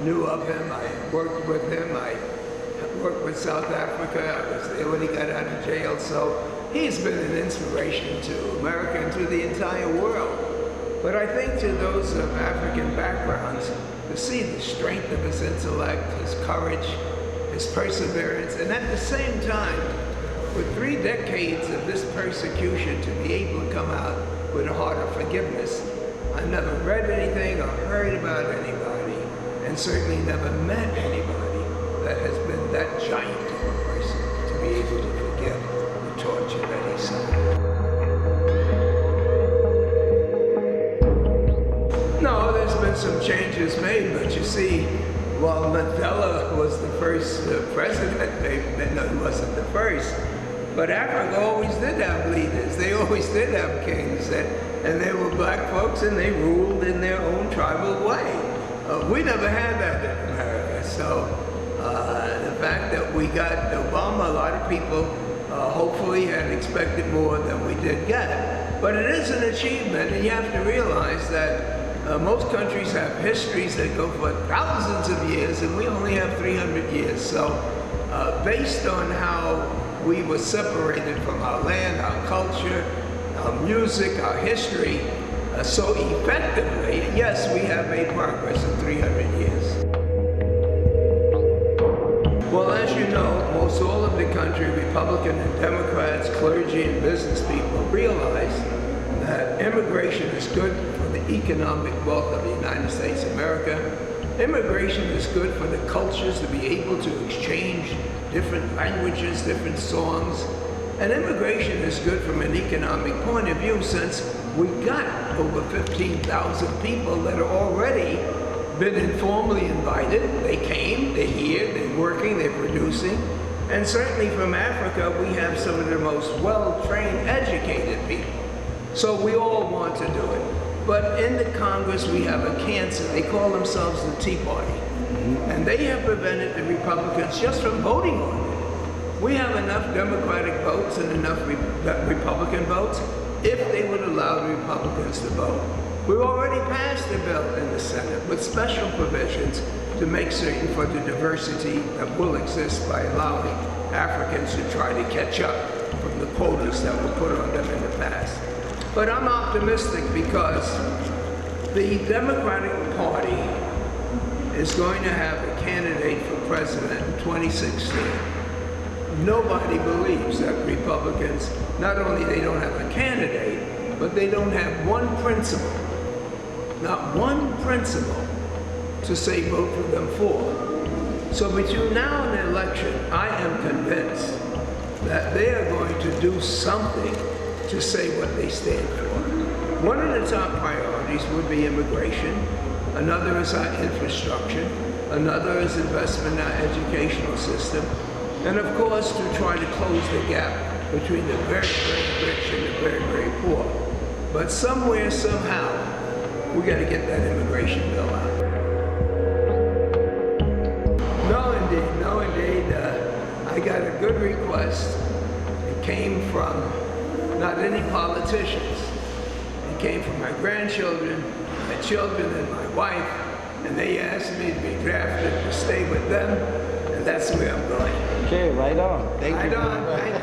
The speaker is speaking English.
knew of him, I worked with him, I worked with South Africa, I was there when he got out of jail, so he's been an inspiration to America and to the entire world. But I think to those of African backgrounds, to see the strength of his intellect, his courage, his perseverance, and at the same time, with 3 decades of this persecution, to be able to come out with a heart of forgiveness. I've never read anything or heard about anybody, and certainly never met anybody that has been that giant of a person to be able to forgive the torture that he suffered. No, there's been some changes made, but you see, while Mandela was the first president, no, he wasn't the first, but Africa always did have leaders. They always did have kings, and they were black folks, and they ruled in their own tribal way. We never had that in America, so the fact that we got Obama, a lot of people hopefully had expected more than we did get. But it is an achievement, and you have to realize that most countries have histories that go for thousands of years, and we only have 300 years. So based on how we were separated from our land, our culture, our music, our history, so effectively, yes, we have made progress in 300 years. Well, as you know, most all of the country, Republican and Democrats, clergy and business people, realize that immigration is good for the economic wealth of the United States of America. Immigration is good for the cultures to be able to exchange different languages, different songs. And immigration is good from an economic point of view, since we got over 15,000 people that are already been informally invited. They came, they're here, they're working, they're producing. And certainly from Africa, we have some of the most well-trained, educated people. So we all want to do it. But in the Congress, we have a cancer. They call themselves the Tea Party. And they have prevented the Republicans just from voting on it. We have enough Democratic votes and enough Republican votes if they would allow the Republicans to vote. We've already passed a bill in the Senate with special provisions to make certain for the diversity that will exist by allowing Africans to try to catch up from the quotas that were put on them in the past. But I'm optimistic because the Democratic Party is going to have a candidate for president in 2016. Nobody believes that Republicans, not only they don't have a candidate, but they don't have one principle, not one principle to say vote for them for. So between now and the election, I am convinced that they are going to do something to say what they stand for. One of the top priorities would be immigration. Another is our infrastructure. Another is investment in our educational system. And of course, to try to close the gap between the very, very rich and the very, very poor. But somewhere, somehow, we got to get that immigration bill out. No, indeed. I got a good request. It came from not any politicians. It came from my grandchildren, my children, and my wife, and they asked me to be drafted to stay with them, and that's where I'm going. Okay, right on. Thank you. Right on. Thank you.